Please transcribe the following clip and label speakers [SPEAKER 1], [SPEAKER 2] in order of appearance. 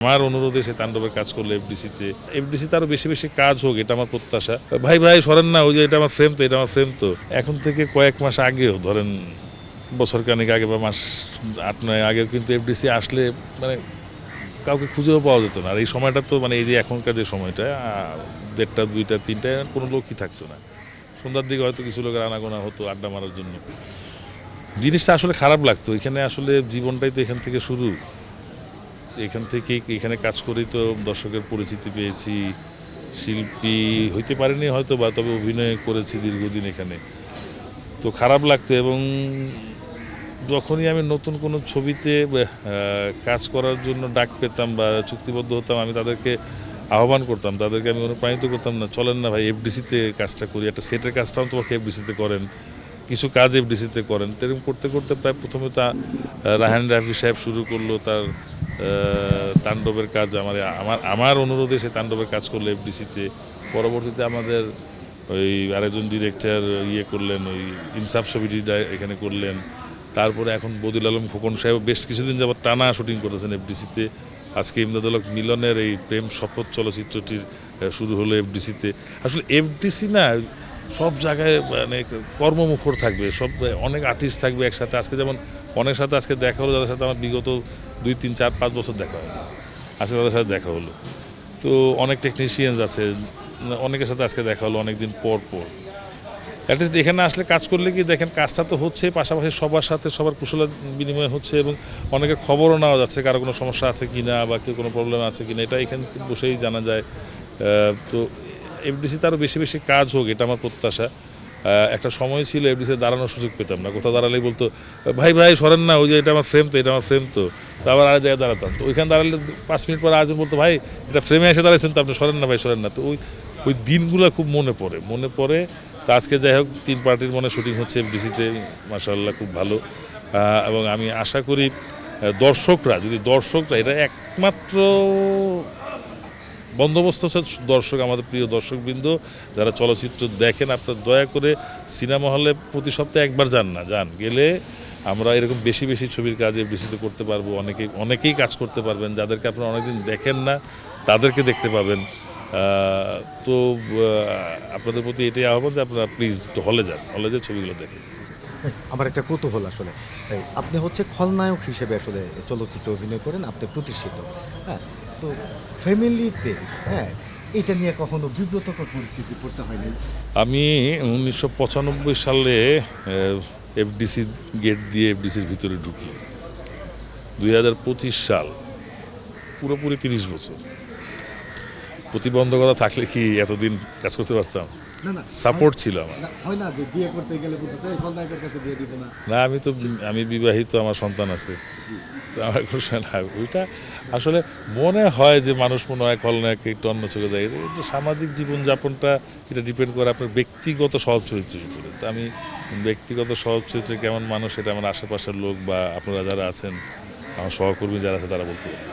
[SPEAKER 1] আমার অনুরোধে সে তাণ্ডবের কাজ করলো এফডিসিতে আরো বেশি বেশি কাজ হোক, এটা আমার প্রত্যাশা। ভাই ভাই সরেন না, ওই যে এটা আমার ফ্রেম তো, এটা আমার ফ্রেম তো। এখন থেকে কয়েক মাস আগেও, ধরেন বছর খানেক আগে বা মাস 8-9 আগেও কিন্তু এফডিসি আসলে মানে কাউকে খুঁজেও পাওয়া যেত না। আর এই সময়টা তো মানে এই যে এখনকার যে সময়টা 1:30, 2টা, 3টায় কোনো লোকই থাকতো না। সন্ধ্যার দিকে হয়তো কিছু লোকের আনাগোনা হতো আড্ডা মারার জন্য। জিনিসটা আসলে খারাপ লাগতো। এখানে আসলে জীবনটাই তো এখান থেকে শুরু। এখান থেকে এখানে কাজ করেই তো দর্শকের পরিচিতি পেয়েছি। শিল্পী হইতে পারিনি হয়তো বা, তবে অভিনয় করেছি দীর্ঘদিন এখানে। তো খারাপ লাগতো। এবং যখনই আমি নতুন কোনো ছবিতে কাজ করার জন্য ডাক পেতাম বা চুক্তিবদ্ধ হতাম, আমি তাদেরকে আহ্বান করতাম, তাদেরকে আমি অনুপ্রাণিত করতাম, না চলেন না ভাই এফডিসিতে কাজটা করি, একটা সেটের কাজটাও তোমাকে এফডিসিতে করেন, কিছু কাজ এফডিসিতে করেন। এরকম করতে করতে প্রায় প্রথমে তা রাহান রাফি সাহেব শুরু করলো তার তাণ্ডবের কাজ। আমার অনুরোধে সে তাণ্ডবের কাজ করলো এফডিসিতে। পরবর্তীতে আমাদের ওই আরেকজন ডিরেক্টর করলেন, ওই ইনসাফ ছবিটি এখানে করলেন। তারপরে এখন বদিউল আলম খোকন সাহেব বেশ কিছুদিন যাবত টানা শুটিং করেছেন এফডিসিতে। আজকে ইমদাদুল হক মিলনের এই প্রেম শপথ চলচ্চিত্রটির শুরু হলো এফডিসিতে। আসলে এফডিসি না সব জায়গায় মানে কর্মমুখর থাকবে, সব অনেক আর্টিস্ট থাকবে একসাথে। আজকে যেমন অনেক সাথে আজকে দেখা হলো, যাদের সাথে আমার বিগত 2, 3, 4, 5 বছর দেখা হলো, আজকে তাদের সাথে দেখা হলো। তো অনেক টেকনিশিয়ানস আছে, অনেকের সাথে আজকে দেখা হলো অনেকদিন পর পর। অ্যাটলিস্ট এখানে আসলে কাজ করলে কি দেখেন, কাজটা তো হচ্ছে, পাশাপাশি সবার সাথে সবার কুশল বিনিময় হচ্ছে, এবং অনেকের খবরও নেওয়া যাচ্ছে কারো কোনো সমস্যা আছে কি না বা কেউ কোনো প্রবলেম আছে কি না, এটা এখানে বসেই জানা যায়। তো এফডিসিতে আরও বেশি বেশি কাজ হোক, এটা আমার প্রত্যাশা। একটা সময় ছিল এফডিসিতে দাঁড়ানোর সুযোগ পেতাম না, কোথাও দাঁড়ালেই বলতো ভাই ভাই সরেন না, ওই যে এটা আমার ফ্রেম তো, এটা আমার ফ্রেম তো। আবার আরেক জায়গায় দাঁড়াতাম, তো ওইখানে দাঁড়ালে 5 মিনিট পর আরেকজন বলতো ভাই এটা ফ্রেমে এসে দাঁড়াইছেন তো আপনি, সরেন না ভাই সরেন না। তো ওই দিনগুলো খুব মনে পড়ে। তো আজকে যাই হোক 3 পার্টির মনে শুটিং হচ্ছে এফডিসিতে, মাশাআল্লাহ খুব ভালো। এবং আমি আশা করি দর্শকরা এটা একমাত্র বন্দোবস্ত হচ্ছে দর্শক, আমাদের প্রিয় দর্শকবৃন্দ যারা চলচ্চিত্র দেখেন, আপনারা দয়া করে সিনেমা হলে প্রতি সপ্তাহে একবার যান, গেলে আমরা এরকম বেশি বেশি ছবির কাজ এফডিসিতে করতে পারবো। অনেকেই কাজ করতে পারবেন, যাদেরকে আপনারা অনেকদিন দেখেন না তাদেরকে দেখতে পাবেন। তো আপনাদের প্রতি এটাই আহ্বান যে আপনারা প্লিজ হলে যে ছবিগুলো দেখেন।
[SPEAKER 2] আমার একটা কৌতূহল আসলে, আপনি হচ্ছে খলনায়ক হিসেবে আসলে চলচ্চিত্রে অভিনয় করেন, আপনি প্রতিষ্ঠিত। হ্যাঁ, তো ফ্যামিলিতে এটা নিয়ে কখনো বিব্রতকর পরিস্থিতি পড়তে হয়নি?
[SPEAKER 1] আমি 1995 সালে এফডিসি গেট দিয়ে এফডিসির ভিতরে ঢুকি। 2025 সাল, পুরোপুরি 30 বছর। প্রতিবন্ধকতা থাকলে কি এতদিন কাজ করতে পারতাম?
[SPEAKER 2] না,
[SPEAKER 1] সাপোর্ট ছিল আমার।
[SPEAKER 2] হয় না যে বিয়ে করতে গেলে বলতেছে খলনায়কের কাছে বিয়ে দিব না।
[SPEAKER 1] না, আমি বিবাহিত, আমার সন্তান আছে। তো আমার কোনো না, ওইটা আসলে মনে হয় যে মানুষ মনে হয় খলনায়ককে একটু অন্য চোখে দেয়। কিন্তু সামাজিক জীবনযাপনটা এটা ডিপেন্ড করে আপনার ব্যক্তিগত স্বভাব চরিত্রের উপরে। তো আমি ব্যক্তিগত স্বভাব চরিত্রে কেমন মানুষ, এটা আমার আশেপাশের লোক বা আপনারা যারা আছেন, আমার সহকর্মী যারা আছে তারা বলতে পারেন।